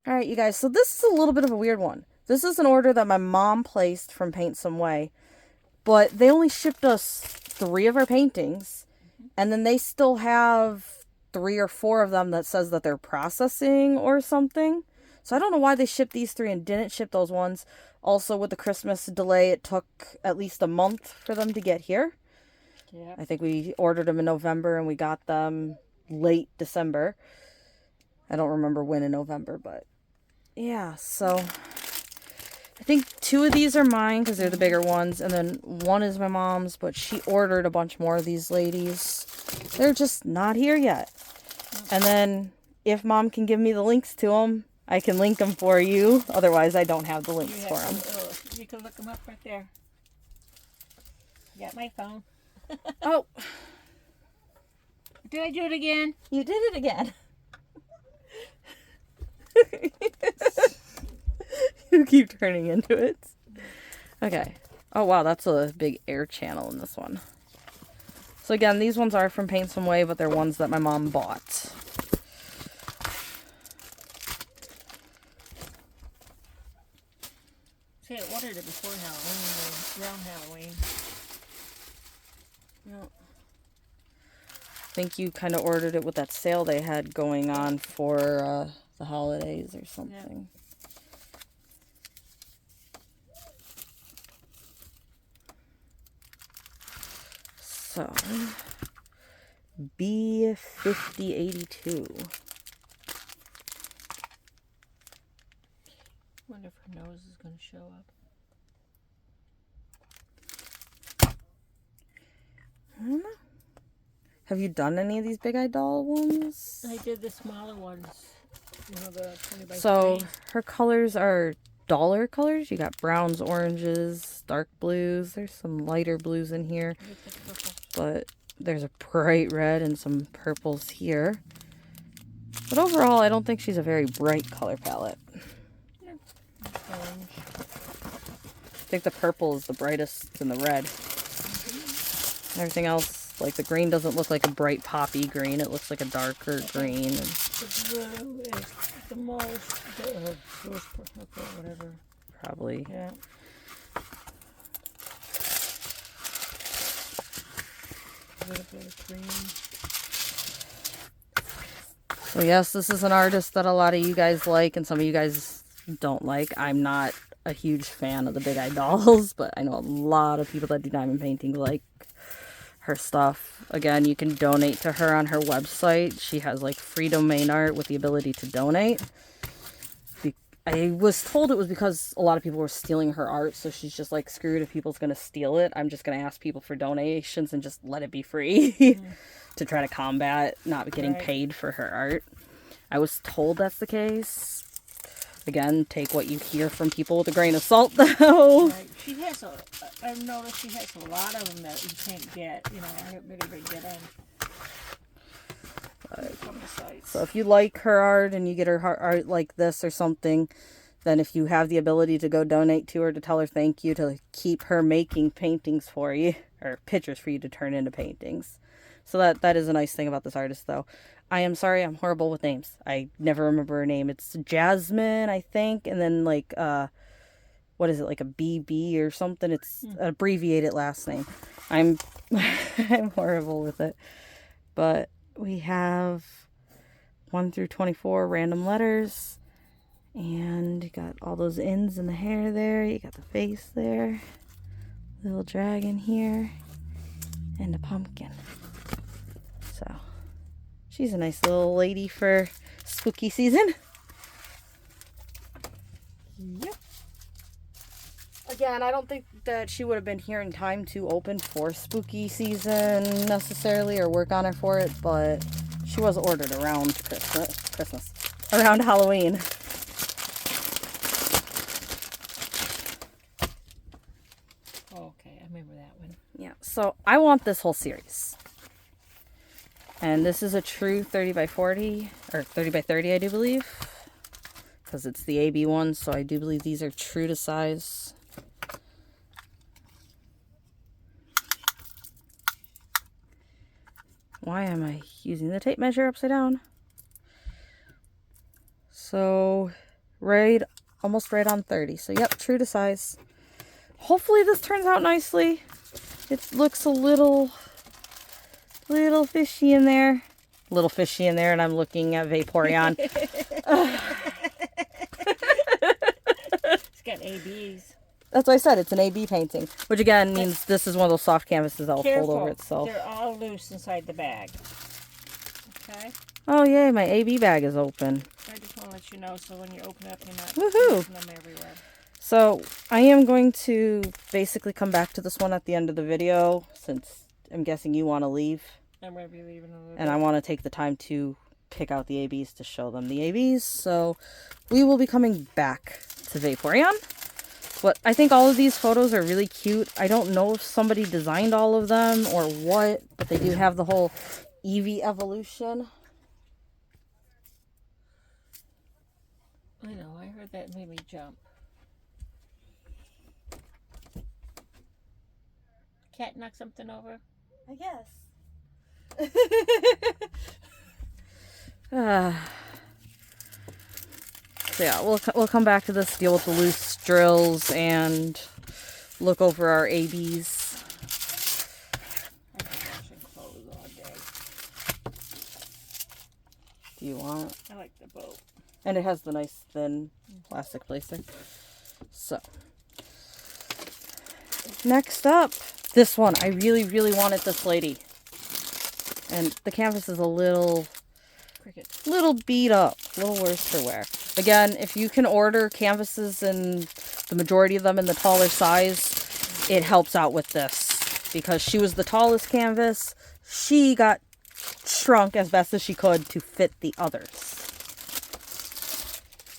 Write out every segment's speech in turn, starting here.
All right, you guys. So this is a little bit of a weird one. This is an order that my mom placed from PaintSomeWay, but they only shipped us 3 of our paintings, and then they still have 3 or 4 of them that says that they're processing or something. So I don't know why they shipped these 3 and didn't ship those ones. Also, with the Christmas delay, it took at least a month for them to get here. Yeah. I think we ordered them in November and we got them late December. I don't remember when in November, but yeah, so I think 2 of these are mine because they're the bigger ones, and then 1 is my mom's, but she ordered a bunch more of these ladies. They're just not here yet. And then if mom can give me the links to them, I can link them for you. Otherwise, I don't have the links for them. You can look them up right there. Got my phone. Oh, Did I do it again? you did it again. You keep turning into it. Okay. Oh, wow, that's a big air channel in this one. So again, these ones are from PaintSomeWay, but they're ones that my mom bought. See, I ordered it before Halloween, around Halloween. Yep. I think you kind of ordered it with that sale they had going on for the holidays or something. So, B5082. Wonder if her nose is going to show up. I don't know. Have you done any of these big eye doll ones? I did the smaller ones. You know, the 20 by So 30. her colors are dollar colors. You got browns, oranges, dark blues. There's some lighter blues in here, but there's a bright red and some purples here. But overall, I don't think she's a very bright color palette. Orange. I think the purple is the brightest than the red. Everything else, like the green doesn't look like a bright poppy green. It looks like a darker green. The blue is the most, bluish purple, whatever. Probably. Yeah. A little bit of green. So yes, this is an artist that a lot of you guys like and some of you guys don't like. I'm not a huge fan of the big eye dolls, but I know a lot of people that do diamond painting like her stuff. Again, you can donate to her on her website. She has like free domain art with the ability to donate. I was told it was because a lot of people were stealing her art, so she's just like, screwed if people's gonna steal it. I'm just gonna ask people for donations and just let it be free to try to combat not getting paid for her art. I was told that's the case. Again, take what you hear from people with a grain of salt, though. Right. She has I've noticed she has a lot of them that you can't get. You know, aren't really get in. From the sites. So if you like her art and you get her art like this or something, then if you have the ability to go donate to her to tell her thank you, to keep her making paintings for you, or pictures for you to turn into paintings. So that is a nice thing about this artist, though. I am sorry, I'm horrible with names. I never remember her name. It's Jasmine, I think, and then like what is it, like a BB or something? It's an abbreviated last name. I'm I'm horrible with it. But we have 1 through 24 random letters, and you got all those ends in the hair there. You got the face there, little dragon here, and a pumpkin. So she's a nice little lady for spooky season. Yep. Again, I don't think that she would have been here in time to open for spooky season necessarily, or work on her for it, but she was ordered around Christmas, around Halloween. Okay, I remember that one. Yeah, so I want this whole series. And this is a true 30 by 40, or 30 by 30, I do believe. Because it's the AB one, so I do believe these are true to size. Why am I using the tape measure upside down? So right, almost right on 30. So yep, true to size. Hopefully this turns out nicely. It looks a little fishy in there. Little fishy in there, and I'm looking at Vaporeon. It's got ABs. That's what I said. It's an AB painting, which again means this is one of those soft canvases that will fold over itself. They're all loose inside the bag. Okay? Oh yay, my AB bag is open. I just want to let you know so when you open up, you're not Woohoo! using them everywhere. So I am going to basically come back to this one at the end of the video, since I'm guessing you want to leave. I'm going to be leaving a little And I want to take the time to pick out the ABs to show them the ABs. So we will be coming back to Vaporeon. But I think all of these photos are really cute. I don't know if somebody designed all of them or what, but they do have the whole Eevee evolution. I know, I heard that made me jump. Cat knock something over? I guess. So yeah, we'll come back to this, deal with the loose drills, and look over our ABs. I've been washing clothes all day. Do you want? I like the boat. And it has the nice thin plastic placer. So next up, this one. I really, really wanted this lady. And the canvas is a little beat up, a little worse for wear. Again, if you can order canvases and the majority of them in the taller size, it helps out with this. Because she was the tallest canvas, she got shrunk as best as she could to fit the others.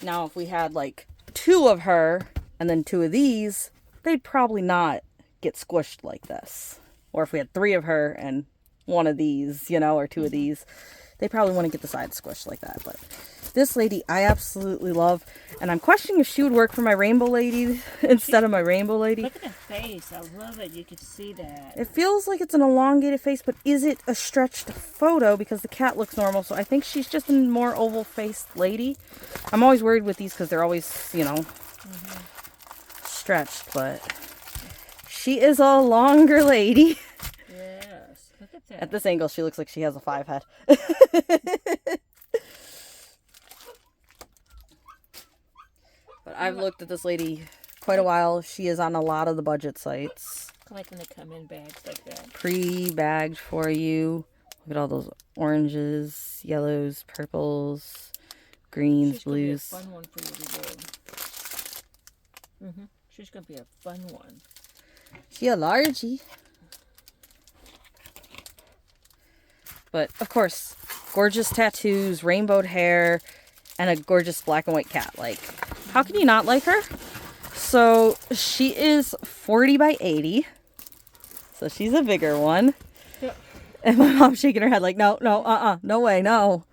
Now, if we had like 2 of her and then 2 of these, they'd probably not get squished like this. Or if we had 3 of her and 1 of these, you know, or 2 of these, they probably wouldn't get the sides squished like that. But this lady I absolutely love, and I'm questioning if she would work for my rainbow lady instead of my rainbow lady. Look at her face. I love it. You can see that. It feels like it's an elongated face, but is it a stretched photo? Because the cat looks normal, so I think she's just a more oval-faced lady. I'm always worried with these because they're always, you know, stretched, but she is a longer lady. Yes. Look at that. At this angle, she looks like she has a 5 head. But I've looked at this lady quite a while. She is on a lot of the budget sites. I like when they come in bags like that. Pre-bagged for you. Look at all those oranges, yellows, purples, greens, blues. She's going to be a fun one for you to do. She's going to be a fun one. She a largie. But, of course, gorgeous tattoos, rainbowed hair, and a gorgeous black and white cat. Like, how can you not like her? So, she is 40 by 80. So, she's a bigger one. Yeah. And my mom's shaking her head like, no, no way, no.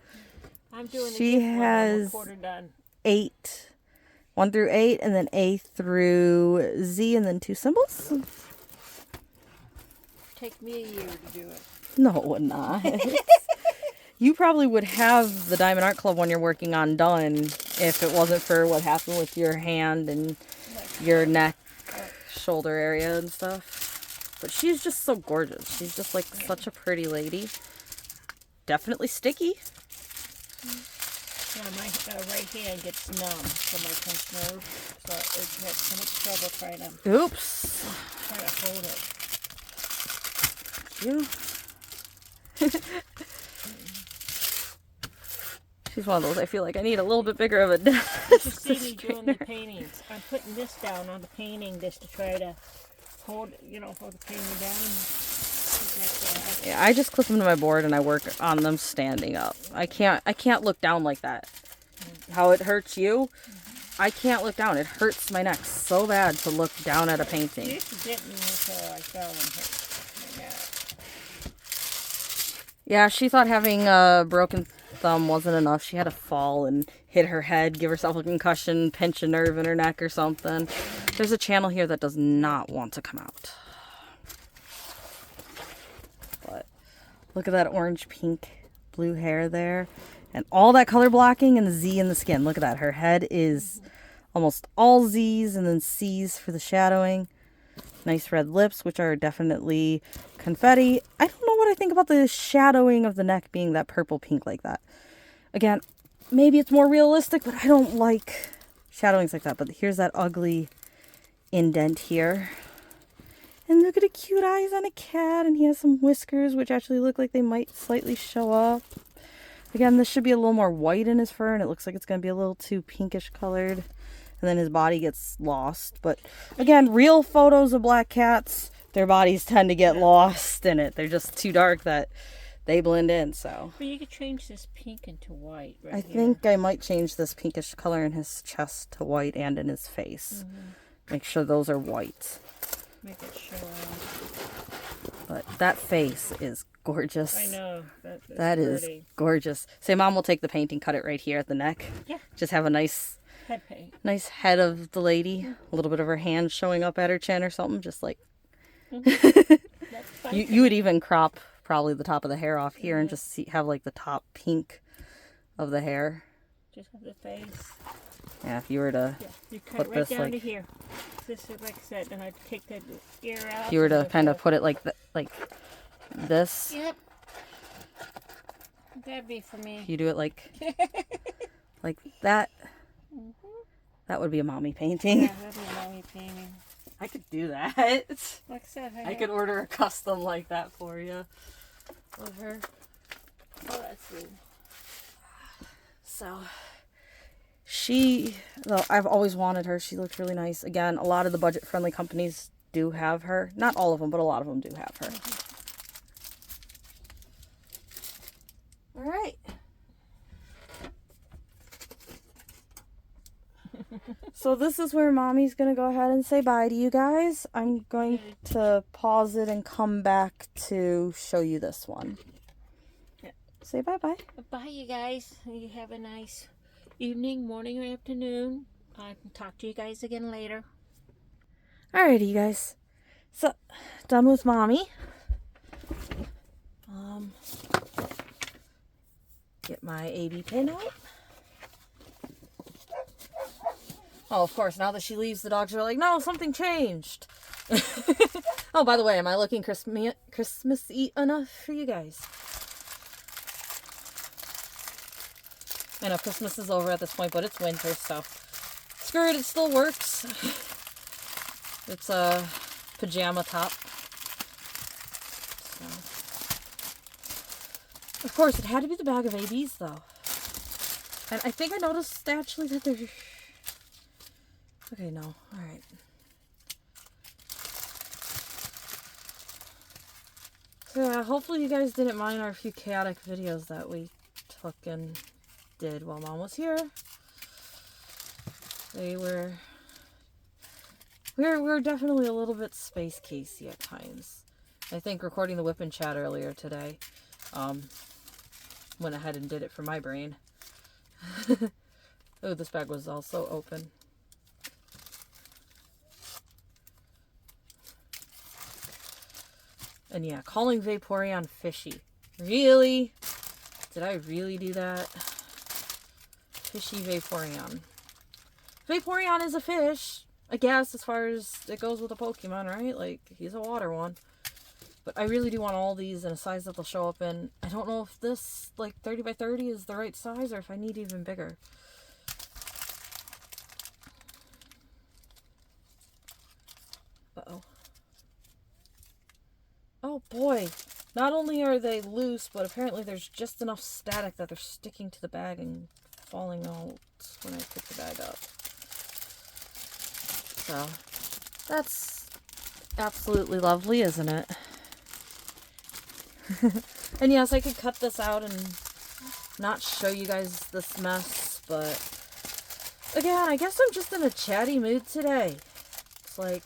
I'm doing She the gift one. has I'm a quarter done. 8. 1 through 8, and then A through Z, and then 2 symbols. Take me a year to do it. No, it would not. You probably would have the Diamond Art Club one you're working on done if it wasn't for what happened with your hand and your neck, shoulder area and stuff. But she's just so gorgeous. She's just like such a pretty lady. Definitely sticky. Yeah, my right hand gets numb from my pinched nerve, so it had so much trouble trying to hold it. Oops. You. She's one of those, I feel like I need a little bit bigger of a desk. You should see me doing the paintings. I'm putting this down on the painting just to try to hold the painting down. Yeah, I just clip them to my board and I work on them standing up. I can't look down like that. How it hurts you, I can't look down. It hurts my neck so bad to look down at a painting. It used to get me until I fell and hurt my neck. Yeah, she thought having a broken thumb wasn't enough. She had to fall and hit her head, give herself a concussion, pinch a nerve in her neck or something. There's a channel here that does not want to come out. But look at that orange, pink, blue hair there. And all that color blocking and the Z in the skin. Look at that. Her head is almost all Z's and then C's for the shadowing. Nice red lips, which are definitely confetti. I don't know what I think about the shadowing of the neck being that purple pink like that. Again, maybe it's more realistic, but I don't like shadowings like that. But here's that ugly indent here. And look at the cute eyes on a cat. And he has some whiskers, which actually look like they might slightly show up. Again, this should be a little more white in his fur, and it looks like it's going to be a little too pinkish colored. And then his body gets lost. But again, real photos of black cats, their bodies tend to get lost in it. They're just too dark that they blend in, so. But you could change this pink into white right I here. think I might change this pinkish color in his chest to white and in his face. Make sure those are white. Make it show off. But that face is gorgeous. I know. That is gorgeous. Say, Mom will take the painting, cut it right here at the neck. Yeah. Just have a nice head paint. Nice head of the lady. A little bit of her hand showing up at her chin or something. Just like... you would even crop probably the top of the hair off here and just have like the top pink of the hair. Just have the face. Yeah, if you were to you cut put right this down like... to here. This is like I said, and I'd take the ear out. If you were to kind of put it like this. Yep. That'd be for me. If you do it like like that. That would be a mommy painting. Yeah, that'd be a mommy painting. I could do that. Like I said, I could order a custom like that for you. With her. Oh, that's rude. So, though I've always wanted her. She looks really nice. Again, a lot of the budget-friendly companies do have her. Not all of them, but a lot of them do have her. All right. So this is where Mommy's going to go ahead and say bye to you guys. I'm going to pause it and come back to show you this one. Yeah. Say bye-bye. Bye, you guys. You have a nice evening, morning, or afternoon. I'll talk to you guys again later. Alrighty, you guys. So, done with Mommy. Get my AB pin out. Oh, of course, now that she leaves, the dogs are like, no, something changed. Oh, by the way, am I looking Christmassy enough for you guys? I know Christmas is over at this point, but it's winter, so screw it, it still works. It's a pajama top. So. Of course, it had to be the bag of ABs, though. And I think I noticed, actually, that they're... Okay, no. Alright. So, yeah, hopefully you guys didn't mind our few chaotic videos that we took and did while Mom was here. We were definitely a little bit space casey at times. I think recording the whip and chat earlier today went ahead and did it for my brain. Oh, this bag was also open. And yeah, calling Vaporeon fishy. Really? Did I really do that? Fishy Vaporeon. Vaporeon is a fish, I guess, as far as it goes with a Pokemon, right? Like, he's a water one. But I really do want all these in a size that they'll show up in. I don't know if this, like, 30 by 30 is the right size or if I need even bigger. Uh-oh. Oh boy, not only are they loose, but apparently there's just enough static that they're sticking to the bag and falling out when I pick the bag up. So, that's absolutely lovely, isn't it? And yes, I could cut this out and not show you guys this mess, but again, I guess I'm just in a chatty mood today. It's like...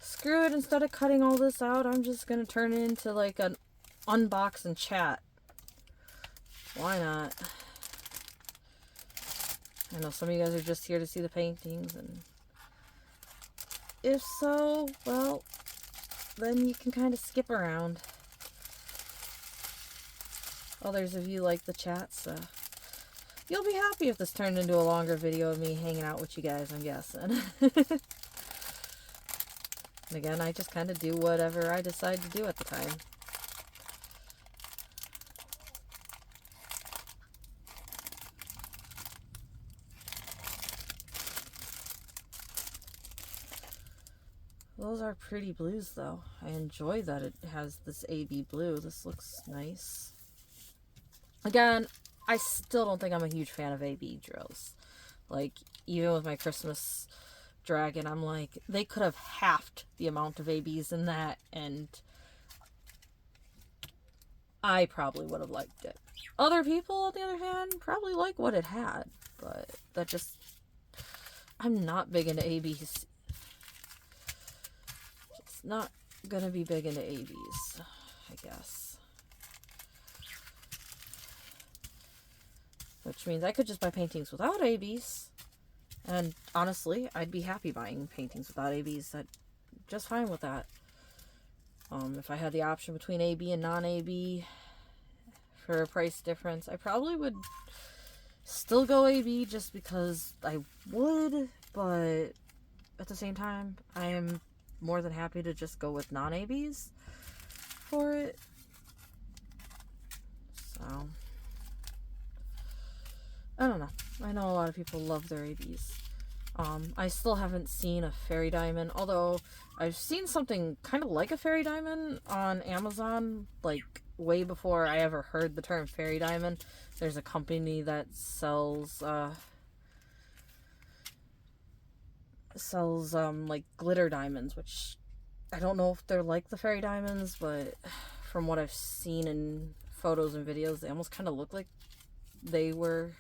Screw it, instead of cutting all this out, I'm just going to turn it into like an unbox and chat. Why not? I know some of you guys are just here to see the paintings, and if so, well, then you can kind of skip around. Others of you like the chat, so You'll be happy if this turned into a longer video of me hanging out with you guys, I'm guessing. And again, I just kind of do whatever I decide to do at the time. Those are pretty blues, though. I enjoy that it has this AB blue. This looks nice. Again, I still don't think I'm a huge fan of AB drills. Like, even with my Christmas dragon, I'm like, they could have halved the amount of ABs in that, and I probably would have liked it. Other people, on the other hand, probably like what it had, but that just... I'm not big into ABs. It's not gonna be big into ABs, I guess. Which means I could just buy paintings without ABs. And honestly, I'd be happy buying paintings without ABs. I'd just fine with that. If I had the option between AB and non-AB for a price difference, I probably would still go AB just because I would, but at the same time, I am more than happy to just go with non-ABs for it. So, I don't know. I know a lot of people love their ABs. I still haven't seen a fairy diamond, although I've seen something kind of like a fairy diamond on Amazon, like way before I ever heard the term fairy diamond. There's a company that sells like glitter diamonds, which I don't know if they're like the fairy diamonds, but from what I've seen in photos and videos, they almost kind of look like they were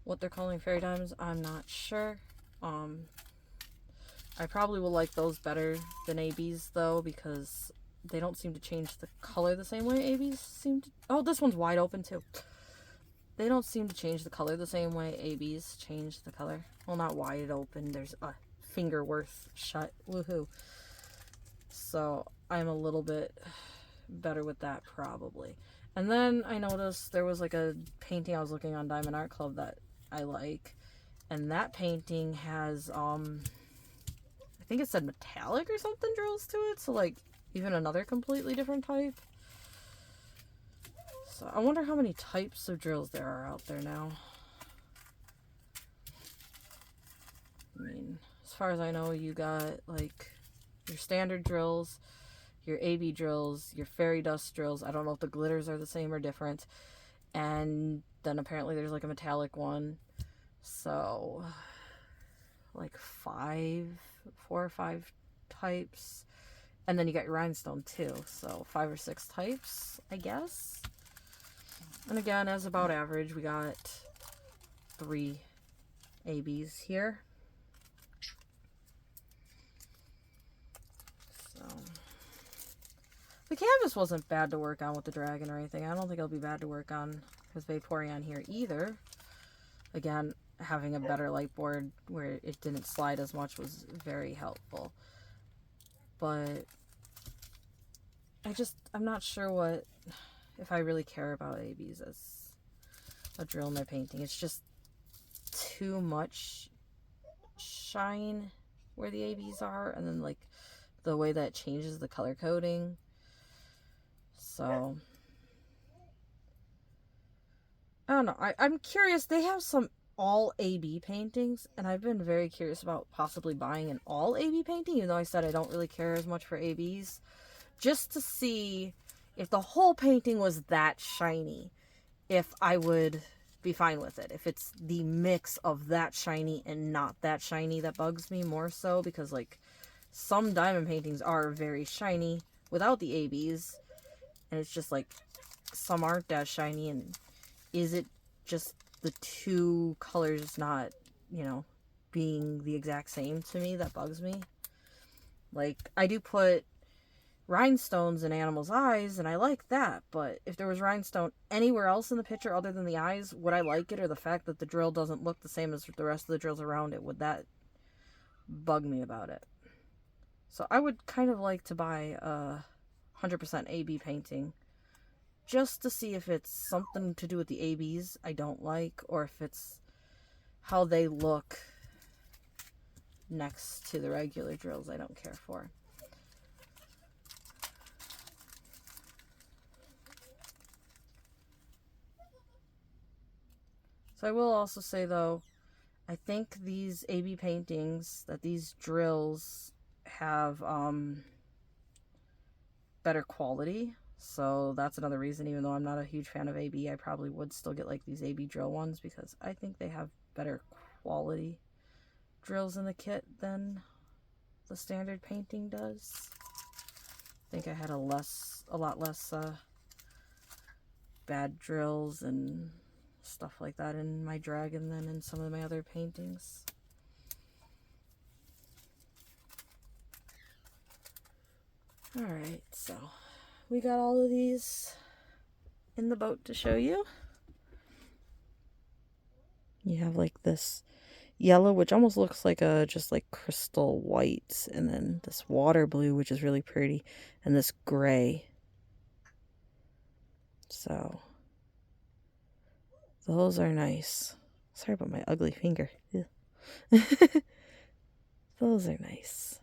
what they're calling fairy diamonds. I'm not sure. I probably will like those better than ABs though, because they don't seem to change the color the same way ABs seem to. Oh, this one's wide open too. They don't seem to change the color the same way ABs change the color. Well, not wide open. There's a finger worth shut. Woohoo. So I'm a little bit better with that probably. And then I noticed there was like a painting I was looking on Diamond Art Club that I like. And that painting has, I think it said metallic or something drills to it. So like even another completely different type. So I wonder how many types of drills there are out there now. I mean, as far as I know, you got like your standard drills, your AB drills, your fairy dust drills. I don't know if the glitters are the same or different. And then apparently there's like a metallic one. So like 4 or 5 types. And then you got your rhinestone too. So 5 or 6 types, I guess. And again, as about average, we got 3 ABs here. So the canvas wasn't bad to work on with the dragon or anything. I don't think it'll be bad to work on with Vaporeon here either. Again, having a better light board where it didn't slide as much was very helpful. But I'm not sure if I really care about ABs as a drill in my painting. It's just too much shine where the ABs are, and then like the way that changes the color coding. So I don't know. I'm curious. They have some all AB paintings, and I've been very curious about possibly buying an all AB painting, even though I said I don't really care as much for ABs, just to see if the whole painting was that shiny, if I would be fine with it. If it's the mix of that shiny and not that shiny that bugs me more so, because like some diamond paintings are very shiny without the ABs, and it's just like some aren't as shiny. And is it just the two colors not, being the exact same to me that bugs me? Like, I do put rhinestones in animals' eyes, and I like that, but if there was rhinestone anywhere else in the picture other than the eyes, would I like it? Or the fact that the drill doesn't look the same as the rest of the drills around it, would that bug me about it? So I would kind of like to buy a 100% AB painting just to see if it's something to do with the ABs I don't like, or if it's how they look next to the regular drills I don't care for. So I will also say though, I think these AB paintings, that these drills have better quality. So that's another reason, even though I'm not a huge fan of AB, I probably would still get like these AB drill ones because I think they have better quality drills in the kit than the standard painting does. I think I had a lot less bad drills and stuff like that in my dragon than in some of my other paintings. Alright, so we got all of these in the boat to show you. You have like this yellow, which almost looks like a just like crystal white, and then this water blue, which is really pretty, and this gray. So those are nice. Sorry about my ugly finger. Those are nice.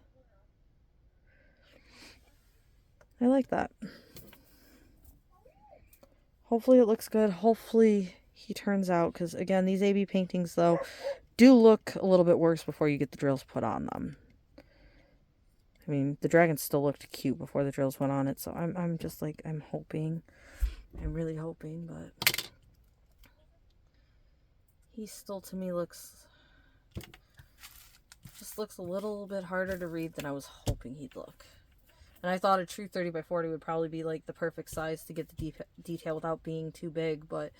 I like that. Hopefully it looks good. Hopefully he turns out, because again, these AB paintings though do look a little bit worse before you get the drills put on them. I mean, the dragon still looked cute before the drills went on it, so I'm just like, I'm hoping. I'm really hoping, but he still to me just looks a little bit harder to read than I was hoping he'd look. And I thought a true 30x40 would probably be like the perfect size to get the detail without being too big, but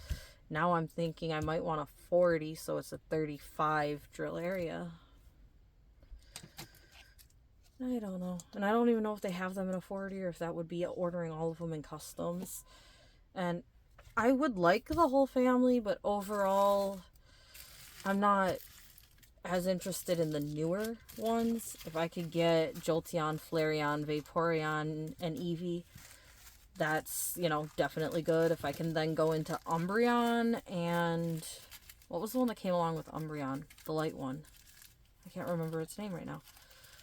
now I'm thinking I might want a 40, so it's a 35 drill area. I don't know. And I don't even know if they have them in a 40 or if that would be ordering all of them in customs. And I would like the whole family, but overall, I'm not as interested in the newer ones. If I could get Jolteon, Flareon, Vaporeon, and Eevee, that's, you know, definitely good. If I can then go into Umbreon and... what was the one that came along with Umbreon? The light one. I can't remember its name right now.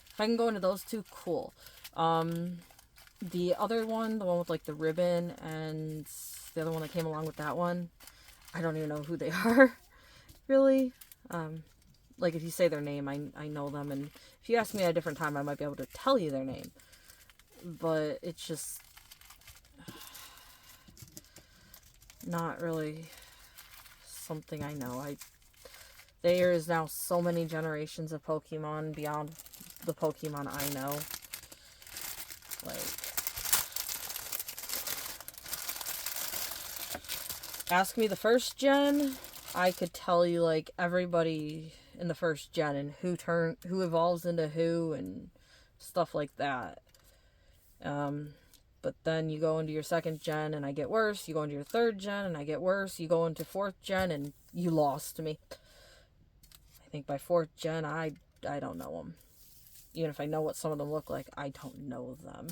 If I can go into those two, cool. The other one, the one with like the ribbon, and the other one that came along with that one, I don't even know who they are, really. Like if you say their name, I know them, and if you ask me at a different time, I might be able to tell you their name. But it's just not really something I know. There is now so many generations of Pokemon beyond the Pokemon I know. Like, ask me the first gen, I could tell you like everybody in the first gen and who evolves into who and stuff like that. But then you go into your second gen and I get worse. You go into your third gen and I get worse. You go into fourth gen and you lost me. I think by fourth gen, I don't know them. Even if I know what some of them look like, I don't know them.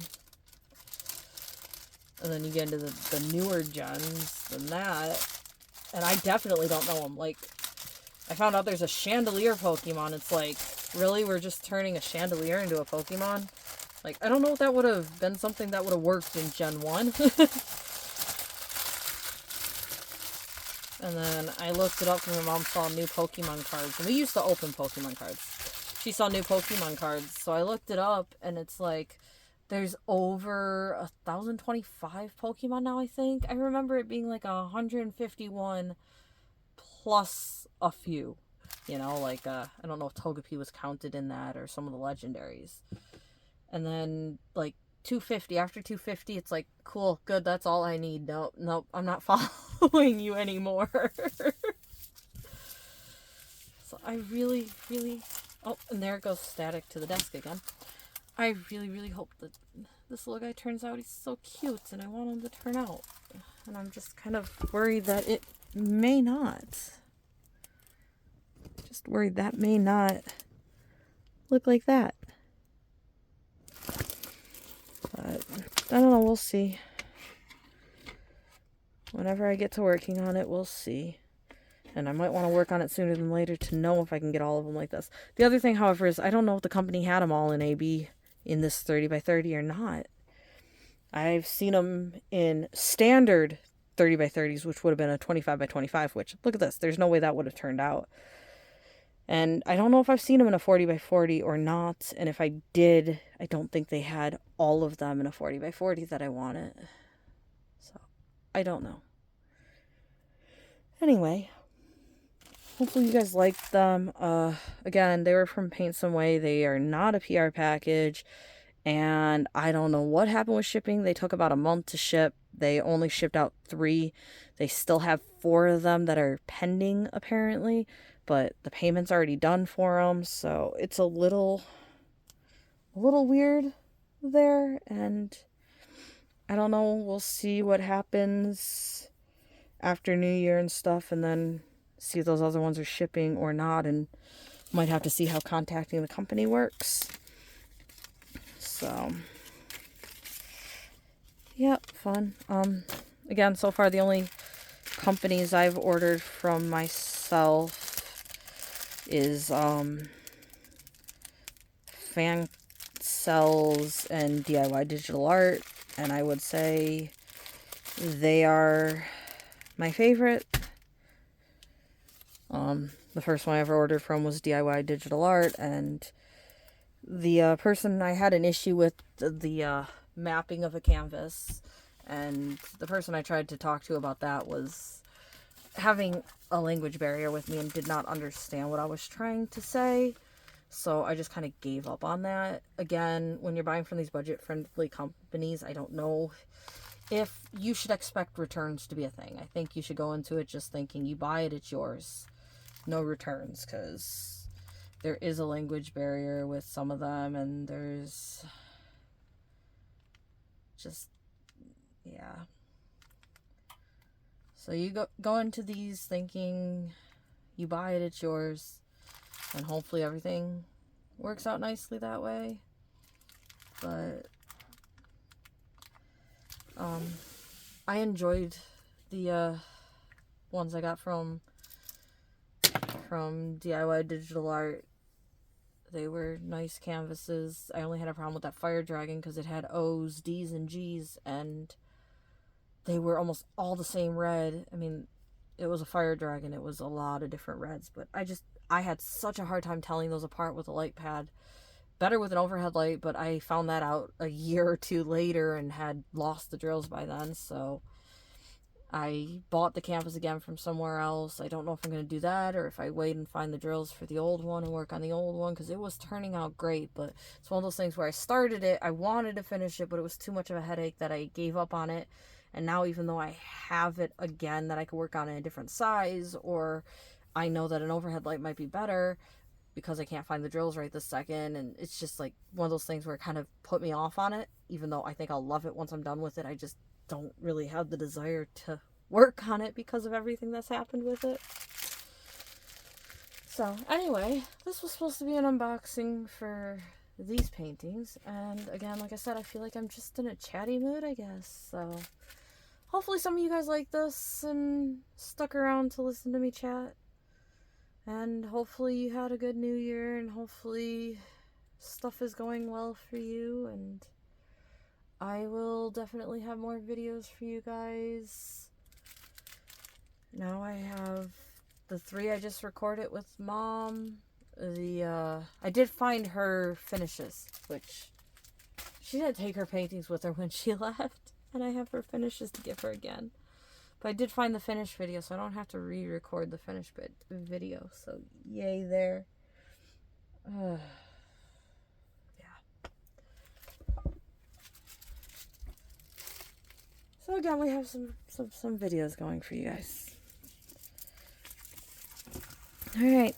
And then you get into the newer gens than that, and I definitely don't know them. Like, I found out there's a Chandelier Pokemon. It's like, really? We're just turning a Chandelier into a Pokemon? Like, I don't know if that would have been something that would have worked in Gen 1. And then I looked it up because my mom saw new Pokemon cards. And we used to open Pokemon cards. She saw new Pokemon cards. So I looked it up, and it's like, there's over 1,025 Pokemon now, I think. I remember it being like 151 plus a few. You know, like, I don't know if Togepi was counted in that or some of the legendaries. And then, like, 250. After 250, it's like, cool, good, that's all I need. No, I'm not following you anymore. So I really, really... oh, and there it goes static to the desk again. I really, really hope that this little guy turns out. He's so cute, and I want him to turn out. And I'm just kind of worried that it may not. Just worried that may not look like that. But I don't know, we'll see. whenever I get to working on it, we'll see. And I might want to work on it sooner than later to know if I can get all of them like this. The other thing, however, is I don't know if the company had them all in AB in this 30 by 30 or not. I've seen them in standard 30 by 30s, which would have been a 25 by 25, which, look at this, there's no way that would have turned out. And I don't know if I've seen them in a 40 by 40 or not. And if I did, I don't think they had all of them in a 40 by 40 that I wanted. So, I don't know. Anyway, hopefully you guys liked them. Again, they were from PaintSomeWay. They are not a PR package. And I don't know what happened with shipping. They took about a month to ship. They only shipped out 3. They still have 4 of them that are pending, apparently. But the payment's already done for them. So it's a little weird there. And I don't know. We'll see what happens after New Year and stuff. And then see if those other ones are shipping or not. And might have to see how contacting the company works. So, yep, fun. Again, so far the only companies I've ordered from myself is Fan Cells and DIY Digital Art, and I would say they are my favorite. The first one I ever ordered from was DIY Digital Art, and the person, I had an issue with the mapping of a canvas, and the person I tried to talk to about that was having a language barrier with me and did not understand what I was trying to say. So I just kind of gave up on that. Again, when you're buying from these budget-friendly companies, I don't know if you should expect returns to be a thing. I think you should go into it just thinking you buy it, it's yours. No returns, because there is a language barrier with some of them, and there's just, yeah. So you go into these thinking you buy it, it's yours, and hopefully everything works out nicely that way. But I enjoyed the ones I got from DIY Digital Art. They were nice canvases. I only had a problem with that fire dragon because it had O's, D's, and G's, and they were almost all the same red. I mean, it was a fire dragon. It was a lot of different reds, but I had such a hard time telling those apart with a light pad. Better with an overhead light, but I found that out a year or 2 later and had lost the drills by then, so I bought the canvas again from somewhere else. I don't know if I'm going to do that or if I wait and find the drills for the old one and work on the old one, because it was turning out great. But it's one of those things where I started it, I wanted to finish it, but it was too much of a headache that I gave up on it. And now, even though I have it again that I could work on in a different size, or I know that an overhead light might be better because I can't find the drills right this second, and it's just like one of those things where it kind of put me off on it, even though I think I'll love it once I'm done with it. I just don't really have the desire to work on it because of everything that's happened with it. So anyway, this was supposed to be an unboxing for these paintings, and again, like I said, I feel like I'm just in a chatty mood, I guess. So hopefully some of you guys like this and stuck around to listen to me chat, and hopefully you had a good new year, and hopefully stuff is going well for you, and I will definitely have more videos for you guys. Now I have the 3 I just recorded with Mom. I did find her finishes, which she didn't take her paintings with her when she left, and I have her finishes to give her again. But I did find the finished video, so I don't have to re-record the finished video. So yay there. So again, we have some videos going for you guys. Alright.